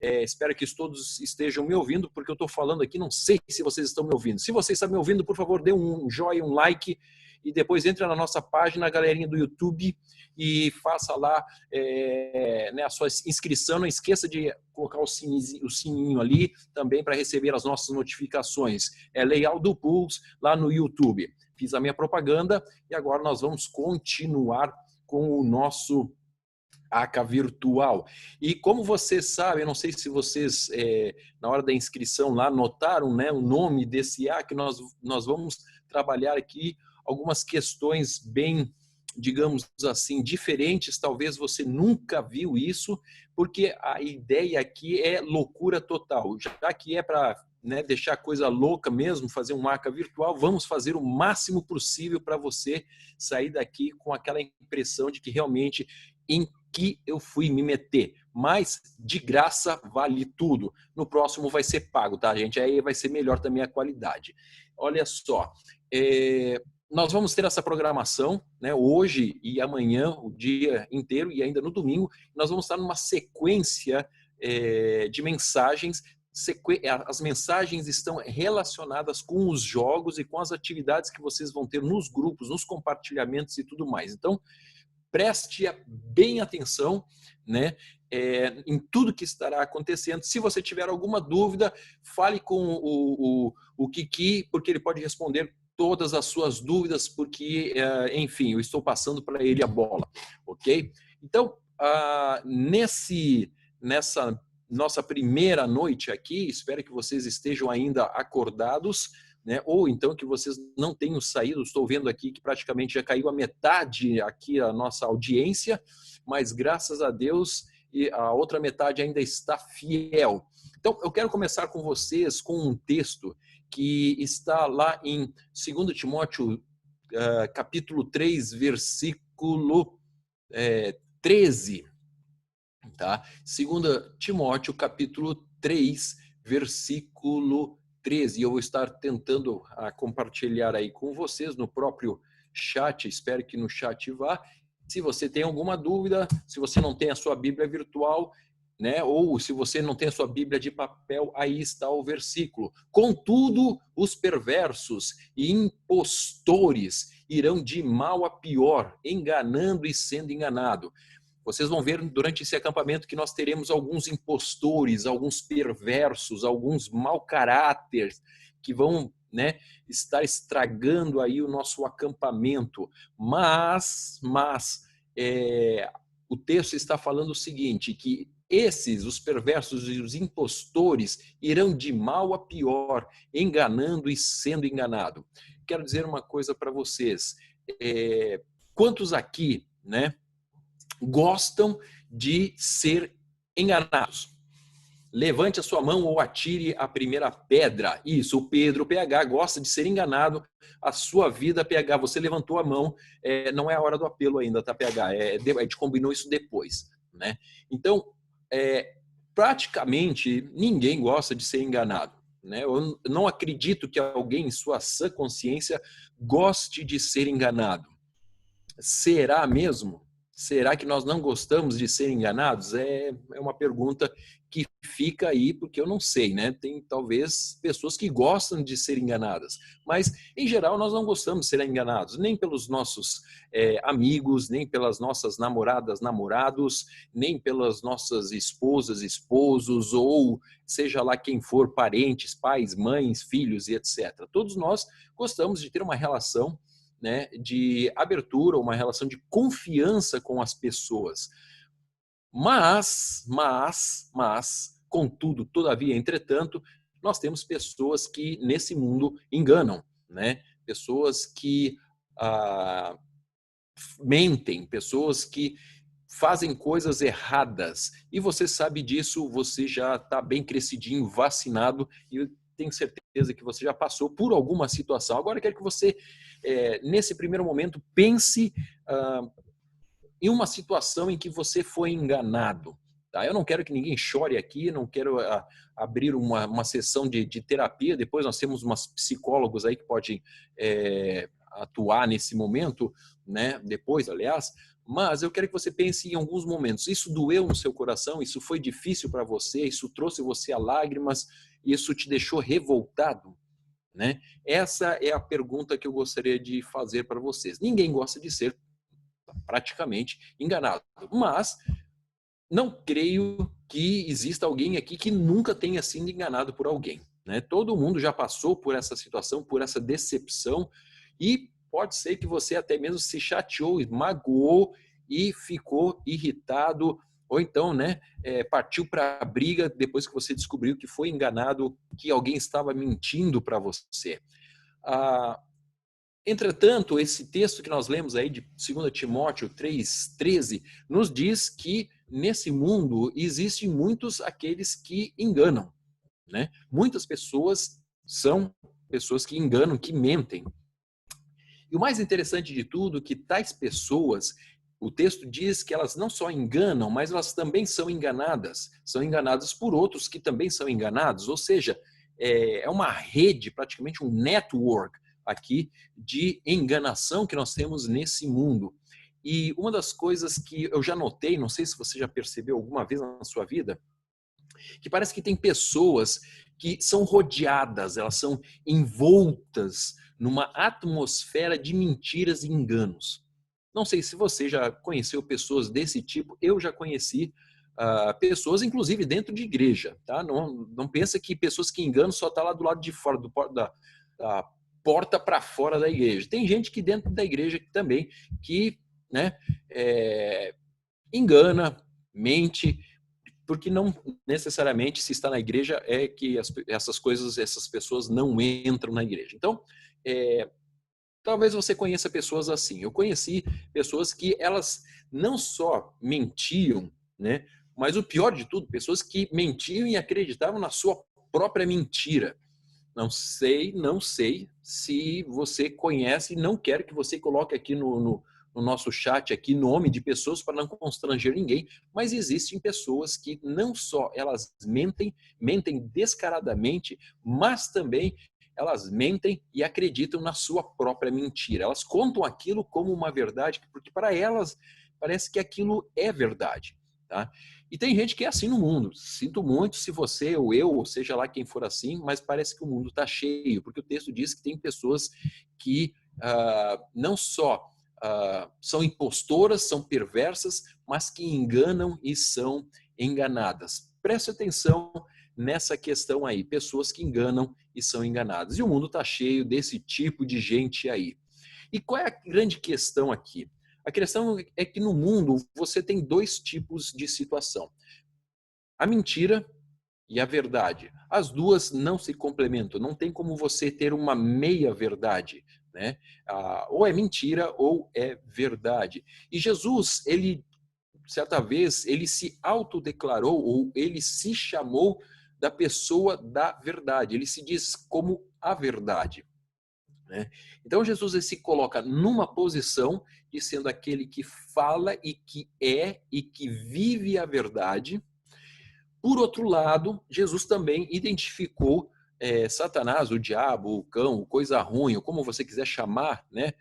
Espero que todos estejam me ouvindo, porque eu estou falando aqui, não sei se vocês estão me ouvindo. Se você está me ouvindo, por favor, dê um joinha, um like, e depois entre na nossa página, a galerinha do YouTube, e faça lá a sua inscrição. Não esqueça de colocar o sininho ali também para receber as nossas notificações. É Leal do Puls lá no YouTube. Fiz a minha propaganda e agora nós vamos continuar com o nosso ACA virtual. E como vocês sabem, eu não sei se vocês, na hora da inscrição lá, notaram, né, o nome desse ACA, nós vamos trabalhar aqui algumas questões bem, digamos assim, diferentes. Talvez você nunca viu isso, porque a ideia aqui é loucura total. Já que é para deixar coisa louca mesmo, fazer um ACA virtual, vamos fazer o máximo possível para você sair daqui com aquela impressão de que realmente em que eu fui me meter, mas de graça vale tudo. No próximo vai ser pago, tá, gente? Aí vai ser melhor também a qualidade. Olha só, nós vamos ter essa programação, né, hoje e amanhã, o dia inteiro, e ainda no domingo, nós vamos estar numa sequência de mensagens. As mensagens estão relacionadas com os jogos e com as atividades que vocês vão ter nos grupos, nos compartilhamentos e tudo mais. Então, preste bem atenção, né, em tudo que estará acontecendo. Se você tiver alguma dúvida, fale com o Kiki, porque ele pode responder todas as suas dúvidas, porque, enfim, eu estou passando para ele a bola, ok? Então, nessa nossa primeira noite aqui, espero que vocês estejam ainda acordados, né? Ou então que vocês não tenham saído. Estou vendo aqui que praticamente já caiu a metade aqui a nossa audiência, mas graças a Deus a outra metade ainda está fiel. Então, eu quero começar com vocês com um texto que está lá em 2 Timóteo, capítulo 3, versículo 13. Tá? 2 Timóteo, capítulo 3, versículo 13. Eu vou estar tentando compartilhar aí com vocês no próprio chat. Espero que no chat vá. Se você tem alguma dúvida, se você não tem a sua Bíblia virtual, né, ou se você não tem a sua Bíblia de papel, aí está o versículo. Contudo, os perversos e impostores irão de mal a pior, enganando e sendo enganado. Vocês vão ver durante esse acampamento que nós teremos alguns impostores, alguns perversos, alguns mau caráteres que vão, né, estar estragando aí o nosso acampamento. Mas o texto está falando o seguinte, que os perversos e os impostores, irão de mal a pior, enganando e sendo enganado. Quero dizer uma coisa para vocês. Quantos aqui, né, gostam de ser enganados? Levante a sua mão ou atire a primeira pedra. Isso, o Pedro, PH, gosta de ser enganado. A sua vida, PH, você levantou a mão. Não é a hora do apelo ainda, tá, PH? A gente combinou isso depois, né? Então, praticamente ninguém gosta de ser enganado, né? Eu não acredito que alguém em sua sã consciência goste de ser enganado. Será mesmo? Será que nós não gostamos de ser enganados? É uma pergunta que fica aí, porque eu não sei, né? Tem talvez pessoas que gostam de ser enganadas, mas em geral nós não gostamos de ser enganados, nem pelos nossos amigos, nem pelas nossas namoradas, namorados, nem pelas nossas esposas, esposos, ou seja lá quem for, parentes, pais, mães, filhos e etc. Todos nós gostamos de ter uma relação, né, de abertura, uma relação de confiança com as pessoas. Mas, contudo, todavia, entretanto, nós temos pessoas que nesse mundo enganam, né? Pessoas que mentem, pessoas que fazem coisas erradas. E você sabe disso, você já está bem crescidinho, vacinado, e eu tenho certeza que você já passou por alguma situação. Agora eu quero que você, nesse primeiro momento, pense em uma situação em que você foi enganado. Tá? Eu não quero que ninguém chore aqui, não quero abrir uma sessão de terapia. Depois nós temos umas psicólogos aí que podem atuar nesse momento, né? Depois, aliás, Mas eu quero que você pense em alguns momentos. Isso doeu no seu coração? Isso foi difícil para você? Isso trouxe você a lágrimas? Isso te deixou revoltado? Né? Essa é a pergunta que eu gostaria de fazer para vocês. Ninguém gosta de ser praticamente enganado, mas não creio que exista alguém aqui que nunca tenha sido enganado por alguém. Né? Todo mundo já passou por essa situação, por essa decepção, e pode ser que você até mesmo se chateou, magoou e ficou irritado, ou então, né, partiu para a briga depois que você descobriu que foi enganado, que alguém estava mentindo para você. Entretanto, esse texto que nós lemos aí de 2 Timóteo 3,13 nos diz que nesse mundo existem muitos aqueles que enganam, né? Muitas pessoas são pessoas que enganam, que mentem. E o mais interessante de tudo é que tais pessoas, o texto diz que elas não só enganam, mas elas também são enganadas por outros que também são enganados, ou seja, é uma rede, praticamente um network aqui de enganação que nós temos nesse mundo. E uma das coisas que eu já notei, não sei se você já percebeu alguma vez na sua vida, que parece que tem pessoas que são rodeadas, elas são envoltas numa atmosfera de mentiras e enganos. Não sei se você já conheceu pessoas desse tipo, eu já conheci pessoas, inclusive dentro de igreja. Tá? Não pensa que pessoas que enganam só estão lá do lado de fora, da porta para fora da igreja. Tem gente que dentro da igreja também que, né, engana, mente, porque não necessariamente se está na igreja é que essas pessoas não entram na igreja. Então, talvez você conheça pessoas assim. Eu conheci pessoas que elas não só mentiam, né, mas o pior de tudo, pessoas que mentiam e acreditavam na sua própria mentira. Não sei se você conhece, não quero que você coloque aqui no nosso chat aqui nome de pessoas para não constranger ninguém, mas existem pessoas que não só elas mentem descaradamente, mas também elas mentem e acreditam na sua própria mentira. Elas contam aquilo como uma verdade, porque para elas parece que aquilo é verdade, tá? E tem gente que é assim no mundo. Sinto muito se você ou eu, ou seja lá quem for assim, mas parece que o mundo está cheio, porque o texto diz que tem pessoas que não só são impostoras, são perversas, mas que enganam e são enganadas. Preste atenção nessa questão aí, pessoas que enganam e são enganadas. E o mundo está cheio desse tipo de gente aí. E qual é a grande questão aqui? A questão é que no mundo você tem dois tipos de situação. A mentira e a verdade. As duas não se complementam. Não tem como você ter uma meia verdade, né? Ou é mentira ou é verdade. E Jesus, ele, certa vez, ele se autodeclarou ou ele se chamou da pessoa da verdade. Ele se diz como a verdade. Né? Então Jesus ele se coloca numa posição de sendo aquele que fala e que é e que vive a verdade. Por outro lado, Jesus também identificou Satanás, o diabo, o cão, o coisa ruim, ou como você quiser chamar, né,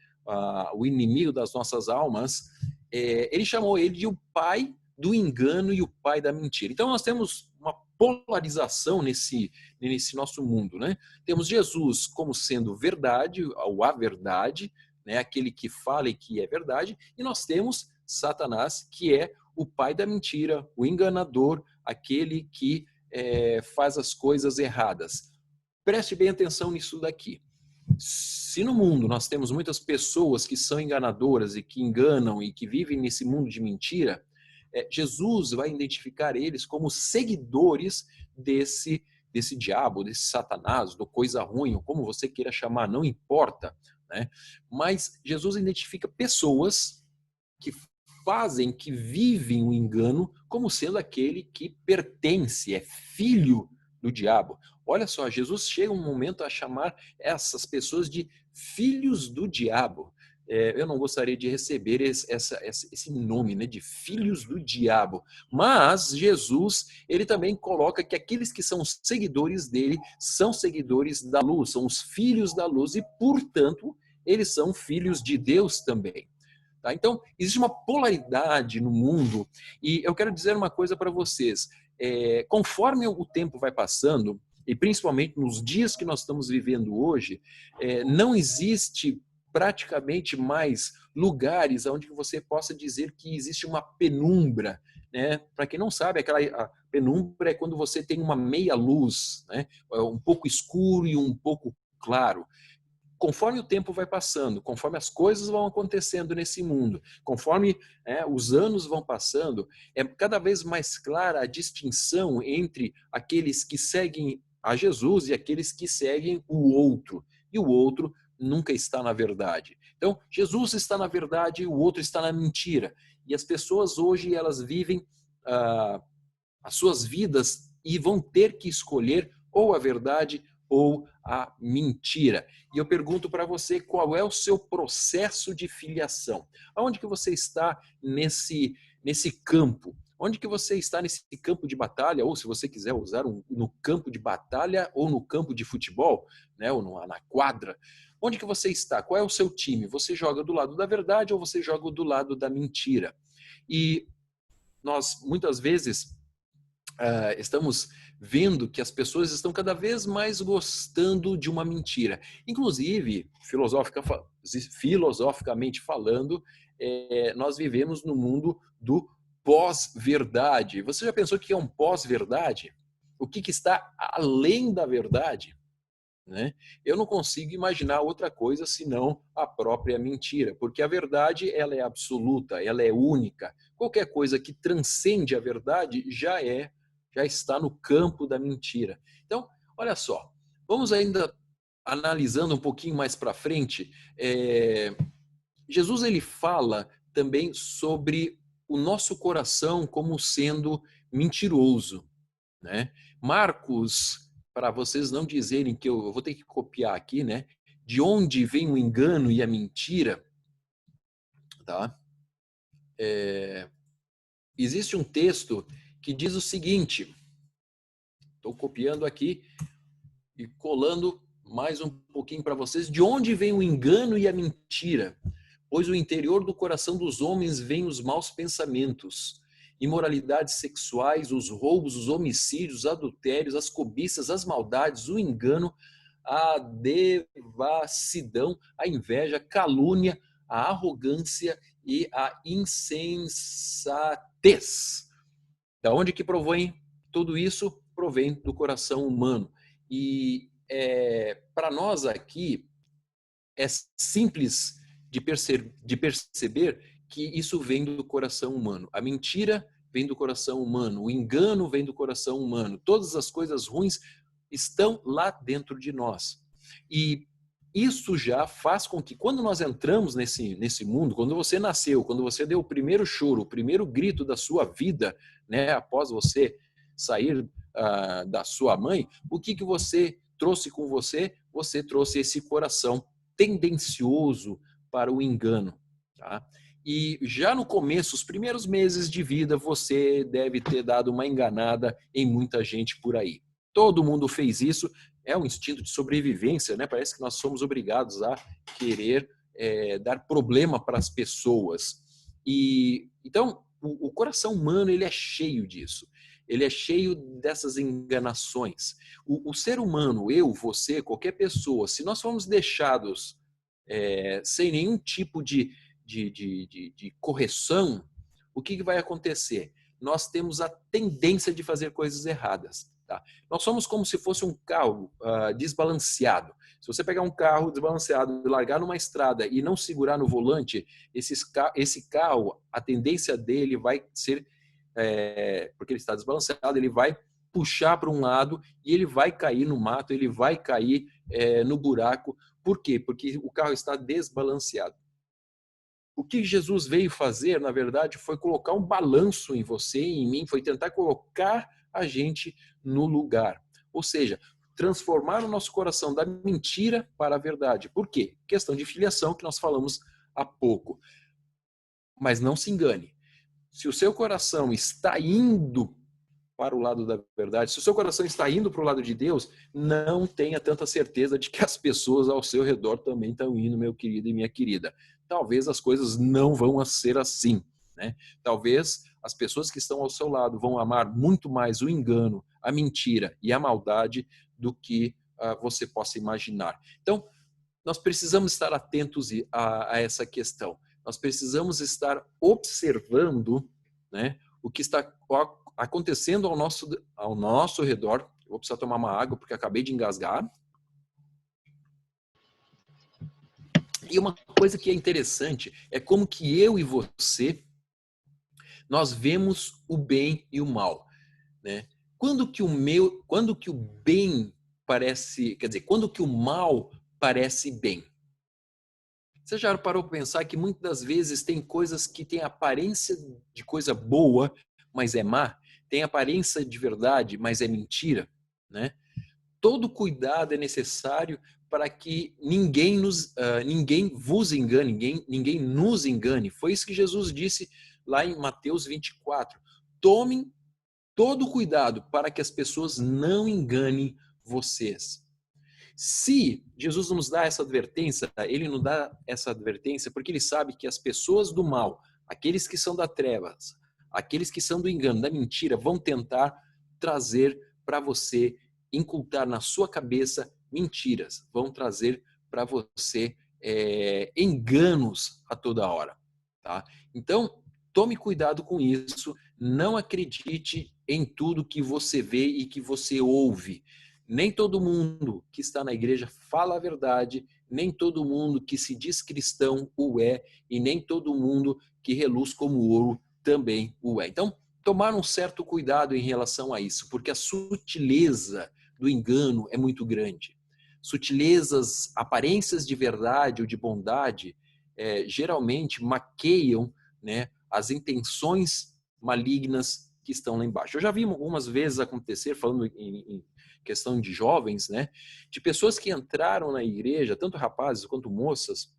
o inimigo das nossas almas, ele chamou ele de o pai do engano e o pai da mentira. Então nós temos uma polarização nesse nosso mundo, né? Temos Jesus como sendo verdade, ou a verdade, né, aquele que fala e que é verdade, e nós temos Satanás, que é o pai da mentira, o enganador, aquele que faz as coisas erradas. Preste bem atenção nisso daqui. Se no mundo nós temos muitas pessoas que são enganadoras e que enganam e que vivem nesse mundo de mentira, Jesus vai identificar eles como seguidores desse diabo, desse Satanás, do coisa ruim, ou como você queira chamar, não importa, né? Mas Jesus identifica pessoas que fazem, que vivem o engano como sendo aquele que pertence, é filho do diabo. Olha só, Jesus chega um momento a chamar essas pessoas de filhos do diabo. Eu não gostaria de receber esse nome, né, de filhos do diabo. Mas Jesus, ele também coloca que aqueles que são seguidores dele são seguidores da luz, são os filhos da luz e, portanto, eles são filhos de Deus também. Tá? Então, existe uma polaridade no mundo e eu quero dizer uma coisa para vocês. Conforme o tempo vai passando, e principalmente nos dias que nós estamos vivendo hoje, não existe praticamente mais lugares onde você possa dizer que existe uma penumbra, né? Para quem não sabe, a penumbra é quando você tem uma meia luz, né? Um pouco escuro e um pouco claro. Conforme o tempo vai passando, conforme as coisas vão acontecendo nesse mundo, conforme os anos vão passando, é cada vez mais clara a distinção entre aqueles que seguem a Jesus e aqueles que seguem o outro. E o outro nunca está na verdade. Então, Jesus está na verdade e o outro está na mentira. E as pessoas hoje, elas vivem as suas vidas e vão ter que escolher ou a verdade ou a mentira. E eu pergunto para você, qual é o seu processo de filiação? Aonde que você está nesse campo? Onde que você está nesse campo de batalha? Ou se você quiser usar no campo de batalha ou no campo de futebol, né? Ou na quadra. Onde que você está? Qual é o seu time? Você joga do lado da verdade ou você joga do lado da mentira? E nós, muitas vezes, estamos vendo que as pessoas estão cada vez mais gostando de uma mentira. Inclusive, filosoficamente falando, nós vivemos no mundo do pós-verdade. Você já pensou o que é um pós-verdade? O que está além da verdade? Né? Eu não consigo imaginar outra coisa senão a própria mentira, porque a verdade ela é absoluta, ela é única. Qualquer coisa que transcende a verdade já está no campo da mentira. Então, olha só, vamos ainda analisando um pouquinho mais para frente. Jesus ele fala também sobre o nosso coração como sendo mentiroso, né? Marcos, para vocês não dizerem que eu vou ter que copiar aqui, né? De onde vem o engano e a mentira, tá? Existe um texto que diz o seguinte, estou copiando aqui e colando mais um pouquinho para vocês, de onde vem o engano e a mentira? Pois o interior do coração dos homens vem os maus pensamentos, imoralidades sexuais, os roubos, os homicídios, os adultérios, as cobiças, as maldades, o engano, a devassidão, a inveja, a calúnia, a arrogância e a insensatez. Da onde que provém tudo isso? Provém do coração humano. E para nós aqui é simples de perceber que isso vem do coração humano. A mentira vem do coração humano, o engano vem do coração humano. Todas as coisas ruins estão lá dentro de nós. E isso já faz com que, quando nós entramos nesse mundo, quando você nasceu, quando você deu o primeiro choro, o primeiro grito da sua vida, né, após você sair da sua mãe, o que você trouxe com você? Você trouxe esse coração tendencioso para o engano. Tá? E já no começo, os primeiros meses de vida, você deve ter dado uma enganada em muita gente por aí. Todo mundo fez isso, é um instinto de sobrevivência, né? Parece que nós somos obrigados a querer dar problema para as pessoas. E então, o coração humano ele é cheio disso. Ele é cheio dessas enganações. O ser humano, eu, você, qualquer pessoa, se nós formos deixados sem nenhum tipo de correção, o que vai acontecer? Nós temos a tendência de fazer coisas erradas. Tá? Nós somos como se fosse um carro desbalanceado. Se você pegar um carro desbalanceado e largar numa estrada e não segurar no volante, esse carro, a tendência dele vai ser, porque ele está desbalanceado, ele vai puxar para um lado e ele vai cair no mato, ele vai cair no buraco. Por quê? Porque o carro está desbalanceado. O que Jesus veio fazer, na verdade, foi colocar um balanço em você e em mim, foi tentar colocar a gente no lugar. Ou seja, transformar o nosso coração da mentira para a verdade. Por quê? Questão de filiação que nós falamos há pouco. Mas não se engane. Se o seu coração está indo para o lado da verdade, se o seu coração está indo para o lado de Deus, não tenha tanta certeza de que as pessoas ao seu redor também estão indo, meu querido e minha querida. talvez as coisas não vão ser assim, né? Talvez as pessoas que estão ao seu lado vão amar muito mais o engano, a mentira e a maldade do que você possa imaginar. Então, nós precisamos estar atentos a essa questão. Nós precisamos estar observando, né, o que está acontecendo ao nosso redor. Eu vou precisar tomar uma água porque acabei de engasgar. E uma coisa que é interessante é como que eu e você, nós vemos o bem e o mal, né? Quando que o bem parece, quer dizer, quando que o mal parece bem? Você já parou para pensar que muitas das vezes tem coisas que têm aparência de coisa boa, mas é má? Tem aparência de verdade, mas é mentira, né? Todo cuidado é necessário para que ninguém vos engane, ninguém nos engane. Foi isso que Jesus disse lá em Mateus 24. Tomem todo cuidado para que as pessoas não enganem vocês. Se Jesus nos dá essa advertência, ele nos dá essa advertência porque ele sabe que as pessoas do mal, aqueles que são da trevas, aqueles que são do engano, da mentira, vão tentar trazer para você, incultar na sua cabeça mentiras, vão trazer para você enganos a toda hora. Tá? Então, tome cuidado com isso, não acredite em tudo que você vê e que você ouve. Nem todo mundo que está na igreja fala a verdade, nem todo mundo que se diz cristão o é, e nem todo mundo que reluz como ouro também o é. Então, tomar um certo cuidado em relação a isso, porque a sutileza do engano é muito grande. Sutilezas, aparências de verdade ou de bondade, geralmente maqueiam, né, as intenções malignas que estão lá embaixo. Eu já vi algumas vezes acontecer, falando em questão de jovens, né, de pessoas que entraram na igreja, tanto rapazes quanto moças,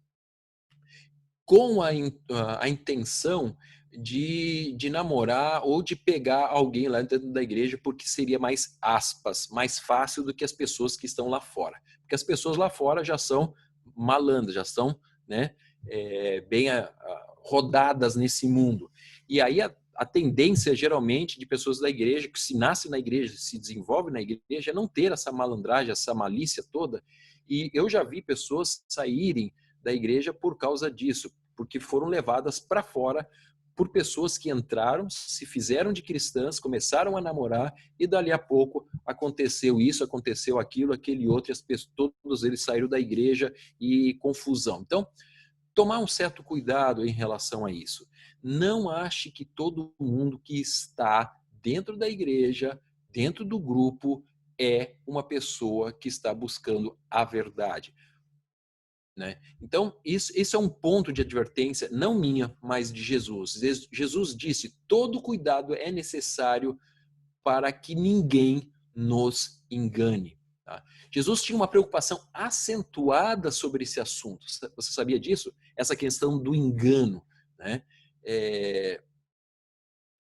com a intenção de namorar ou de pegar alguém lá dentro da igreja, porque seria mais, aspas, mais fácil do que as pessoas que estão lá fora. Porque as pessoas lá fora já são malandras, já são, né, bem rodadas nesse mundo. E aí a tendência, geralmente, de pessoas da igreja, que se nasce na igreja, se desenvolve na igreja, é não ter essa malandragem, essa malícia toda. E eu já vi pessoas saírem da igreja por causa disso, porque foram levadas para fora por pessoas que entraram, se fizeram de cristãs, começaram a namorar e dali a pouco aconteceu isso, aconteceu aquilo, aquele outro, e as pessoas, todos eles saíram da igreja e confusão. Então, tomar um certo cuidado em relação a isso. Não ache que todo mundo que está dentro da igreja, dentro do grupo, é uma pessoa que está buscando a verdade. Né? Então, isso é um ponto de advertência, não minha, mas de Jesus. Jesus disse, todo cuidado é necessário para que ninguém nos engane. Tá? Jesus tinha uma preocupação acentuada sobre esse assunto. Você sabia disso? Essa questão do engano. Né?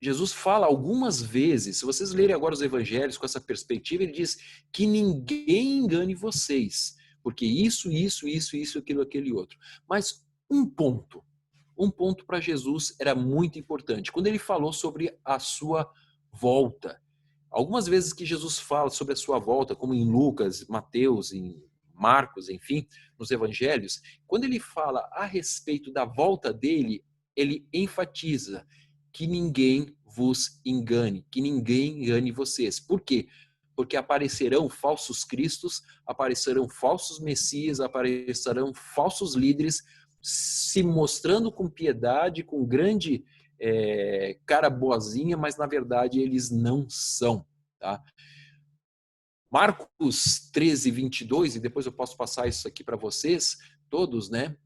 Jesus fala algumas vezes, se vocês lerem agora os evangelhos com essa perspectiva, ele diz que ninguém engane vocês, porque isso, aquilo, aquele outro. Mas um ponto para Jesus era muito importante. Quando ele falou sobre a sua volta, algumas vezes que Jesus fala sobre a sua volta, como em Lucas, Mateus, em Marcos, enfim, nos evangelhos, quando ele fala a respeito da volta dele, ele enfatiza que ninguém vos engane, que ninguém engane vocês. Por quê? Porque aparecerão falsos cristos, aparecerão falsos messias, aparecerão falsos líderes, se mostrando com piedade, com grande cara boazinha, mas na verdade eles não são. Tá? Marcos 13, 22, e depois eu posso passar isso aqui para vocês todos, né?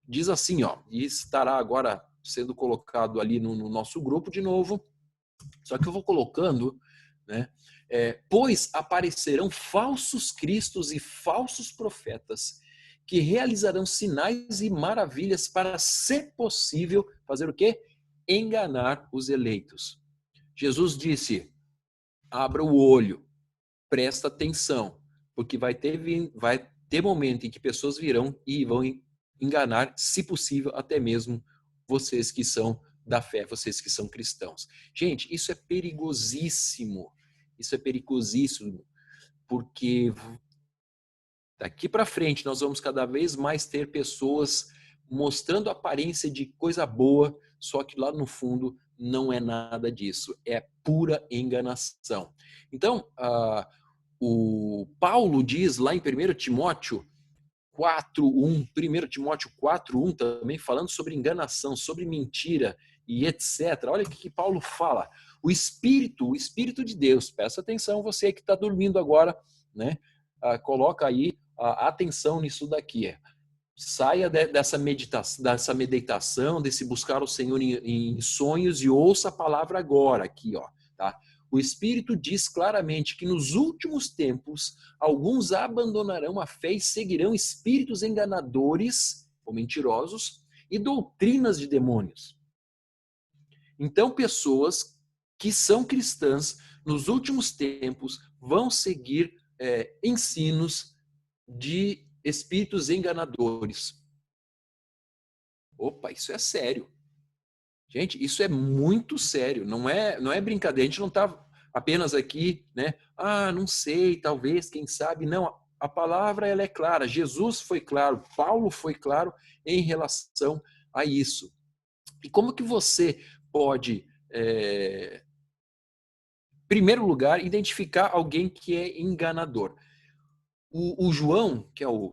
Diz assim, ó, e estará agora sendo colocado ali no nosso grupo de novo, só que eu vou colocando, né? Pois aparecerão falsos cristos e falsos profetas que realizarão sinais e maravilhas para, se possível, fazer o quê? Enganar os eleitos. Jesus disse, abra o olho, presta atenção, porque vai ter momento em que pessoas virão e vão enganar, se possível, até mesmo vocês que são da fé, vocês que são cristãos. Gente, isso é perigosíssimo. Isso é perigosíssimo, porque daqui para frente nós vamos cada vez mais ter pessoas mostrando aparência de coisa boa, só que lá no fundo não é nada disso, é pura enganação. Então, o Paulo diz lá em 1 Timóteo 4:1, 1 Timóteo 4:1 também falando sobre enganação, sobre mentira e etc. Olha o que Paulo fala. O Espírito de Deus, presta atenção você que está dormindo agora, né? Coloca aí a atenção nisso daqui. Saia dessa meditação, desse buscar o Senhor em sonhos e ouça a palavra agora aqui, ó, tá? O Espírito diz claramente que nos últimos tempos alguns abandonarão a fé e seguirão espíritos enganadores ou mentirosos e doutrinas de demônios. Então, pessoas que são cristãs nos últimos tempos vão seguir ensinos de espíritos enganadores. Opa, isso é sério. Gente, isso é muito sério, não é brincadeira. A gente não está apenas aqui, né? Não sei, talvez, quem sabe. Não, a palavra ela é clara. Jesus foi claro, Paulo foi claro em relação a isso. E como que você pode, em primeiro lugar, identificar alguém que é enganador? O João, que é o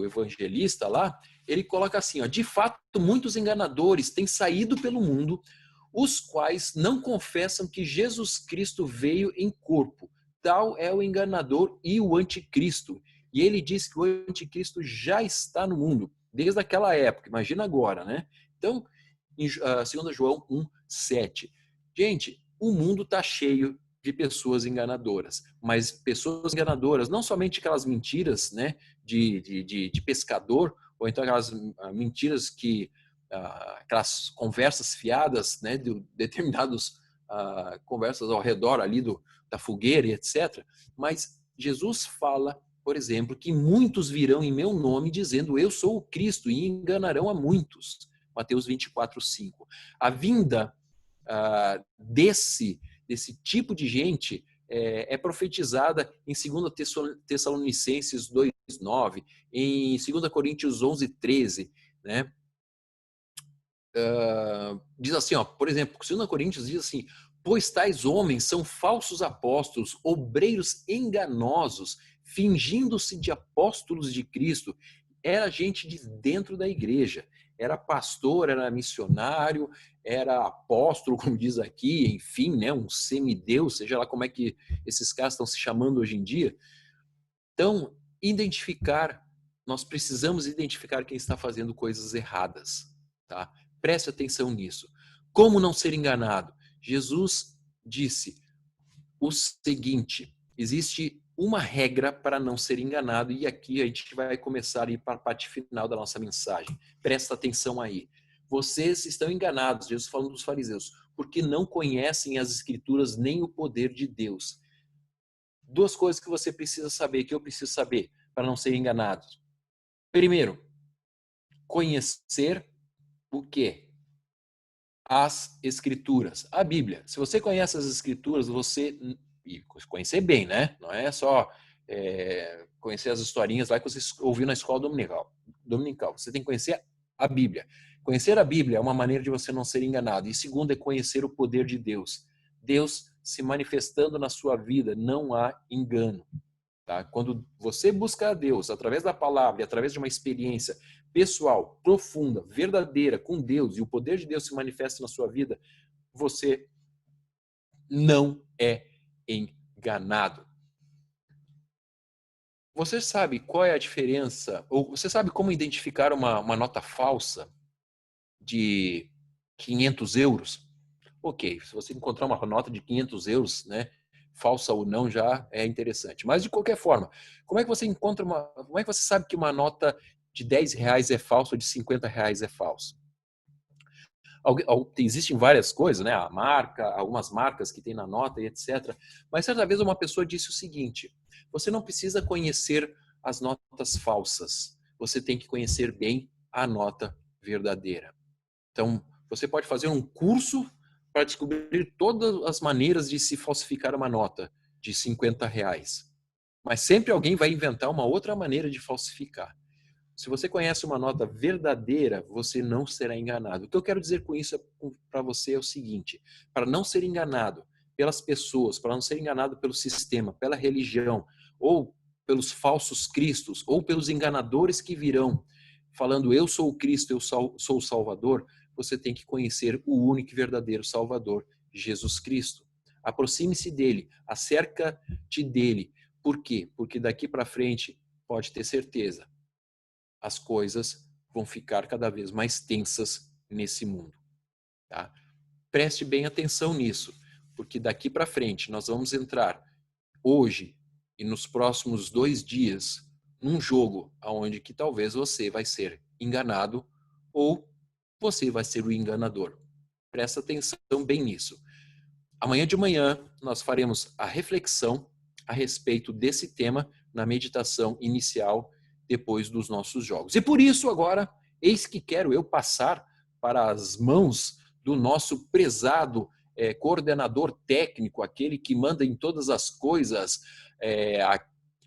evangelista lá, ele coloca assim, ó, de fato, muitos enganadores têm saído pelo mundo, os quais não confessam que Jesus Cristo veio em corpo. Tal é o enganador e o anticristo. E ele diz que o anticristo já está no mundo, desde aquela época, imagina agora, né? Então, em 2 João 1:7. Gente, o mundo está cheio de pessoas enganadoras, mas pessoas enganadoras, não somente aquelas mentiras, né, de pescador, ou então aquelas mentiras que, aquelas conversas fiadas, né, de determinadas conversas ao redor ali da fogueira e etc. Mas Jesus fala, por exemplo, que muitos virão em meu nome dizendo eu sou o Cristo e enganarão a muitos. Mateus 24:5. A vinda desse tipo de gente é profetizada em 2 Tessalonicenses 2:9, em 2 Coríntios 11:13, né? Diz assim, ó, por exemplo, 2 Coríntios diz assim, pois tais homens são falsos apóstolos, obreiros enganosos, fingindo-se de apóstolos de Cristo. Era gente de dentro da igreja, era pastor, era missionário, era apóstolo, como diz aqui, enfim, né, um semideus, seja lá como é que esses caras estão se chamando hoje em dia. Então, nós precisamos identificar quem está fazendo coisas erradas, tá? Preste atenção nisso. Como não ser enganado? Jesus disse o seguinte, existe uma regra para não ser enganado e aqui a gente vai começar a ir para a parte final da nossa mensagem. Presta atenção aí. Vocês estão enganados, Jesus falando dos fariseus, porque não conhecem as escrituras nem o poder de Deus. Duas coisas que você precisa saber, que eu preciso saber, para não ser enganado. Primeiro, conhecer o quê? As escrituras, a Bíblia. Se você conhece as escrituras, e conhecer bem, né? Não é só conhecer as historinhas lá que você ouviu na escola dominical. Você tem que conhecer a Bíblia. Conhecer a Bíblia é uma maneira de você não ser enganado. E segundo é conhecer o poder de Deus. Deus se manifestando na sua vida, não há engano. Tá? Quando você busca a Deus através da palavra e através de uma experiência pessoal, profunda, verdadeira com Deus e o poder de Deus se manifesta na sua vida, você não é enganado. Você sabe qual é a diferença, ou você sabe como identificar uma nota falsa de 500 euros? Ok, se você encontrar uma nota de 500 euros, né, falsa ou não, já é interessante. Mas, de qualquer forma, como é que você como é que você sabe que uma nota de 10 reais é falsa ou de 50 reais é falsa? Existem várias coisas, né? Algumas marcas que tem na nota e etc. Mas certa vez uma pessoa disse o seguinte, você não precisa conhecer as notas falsas, você tem que conhecer bem a nota verdadeira. Então, você pode fazer um curso para descobrir todas as maneiras de se falsificar uma nota de R$ 50. Mas sempre alguém vai inventar uma outra maneira de falsificar. Se você conhece uma nota verdadeira, você não será enganado. O que eu quero dizer com isso para você é o seguinte: para não ser enganado pelas pessoas, para não ser enganado pelo sistema, pela religião, ou pelos falsos cristos, ou pelos enganadores que virão, falando eu sou o Cristo, eu sou o Salvador, você tem que conhecer o único e verdadeiro Salvador, Jesus Cristo. Aproxime-se dele, acerca-te dele. Por quê? Porque daqui para frente, pode ter certeza, as coisas vão ficar cada vez mais tensas nesse mundo. Tá? Preste bem atenção nisso, porque daqui para frente nós vamos entrar hoje e nos próximos 2 dias num jogo onde que talvez você vai ser enganado ou você vai ser o enganador. Presta atenção bem nisso. Amanhã de manhã nós faremos a reflexão a respeito desse tema na meditação inicial depois dos nossos jogos. E por isso agora, eis que quero eu passar para as mãos do nosso prezado coordenador técnico, aquele que manda em todas as coisas,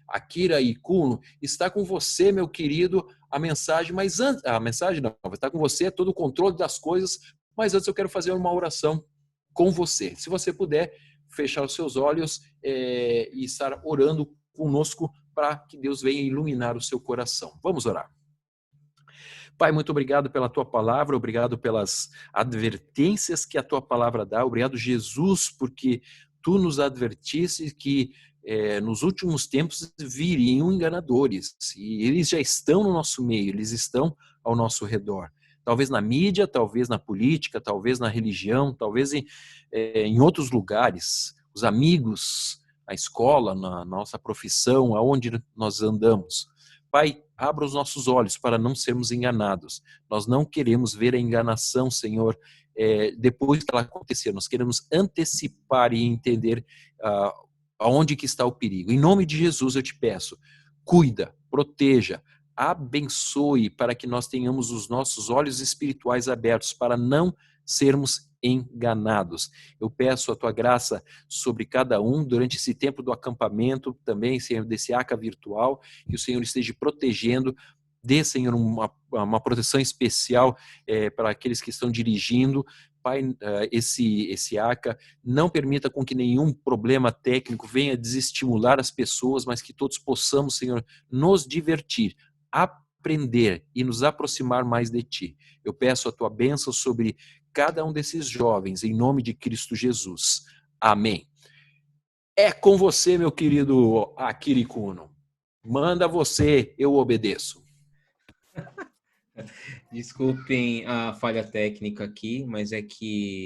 Akira Ikuno. Está com você, meu querido, a mensagem, mas antes, a mensagem não, está com você todo o controle das coisas, mas antes eu quero fazer uma oração com você. Se você puder fechar os seus olhos e estar orando conosco para que Deus venha iluminar o seu coração. Vamos orar. Pai, muito obrigado pela tua palavra, obrigado pelas advertências que a tua palavra dá, obrigado, Jesus, porque tu nos advertiste que nos últimos tempos viriam enganadores, e eles já estão no nosso meio, eles estão ao nosso redor. Talvez na mídia, talvez na política, talvez na religião, talvez em outros lugares, os amigos, a escola, na nossa profissão, aonde nós andamos. Pai, abra os nossos olhos para não sermos enganados. Nós não queremos ver a enganação, Senhor, depois que ela acontecer. Nós queremos antecipar e entender aonde que está o perigo. Em nome de Jesus eu te peço, cuida, proteja, abençoe para que nós tenhamos os nossos olhos espirituais abertos para não sermos enganados. Eu peço a tua graça sobre cada um durante esse tempo do acampamento, também, Senhor, desse ACA virtual, que o Senhor esteja protegendo, dê, Senhor, uma proteção especial para aqueles que estão dirigindo. Pai, esse ACA, não permita com que nenhum problema técnico venha desestimular as pessoas, mas que todos possamos, Senhor, nos divertir, aprender e nos aproximar mais de Ti. Eu peço a Tua bênção sobre cada um desses jovens, em nome de Cristo Jesus. Amém. É com você, meu querido Akira Ikuno. Manda você, eu obedeço. Desculpem a falha técnica aqui, mas é que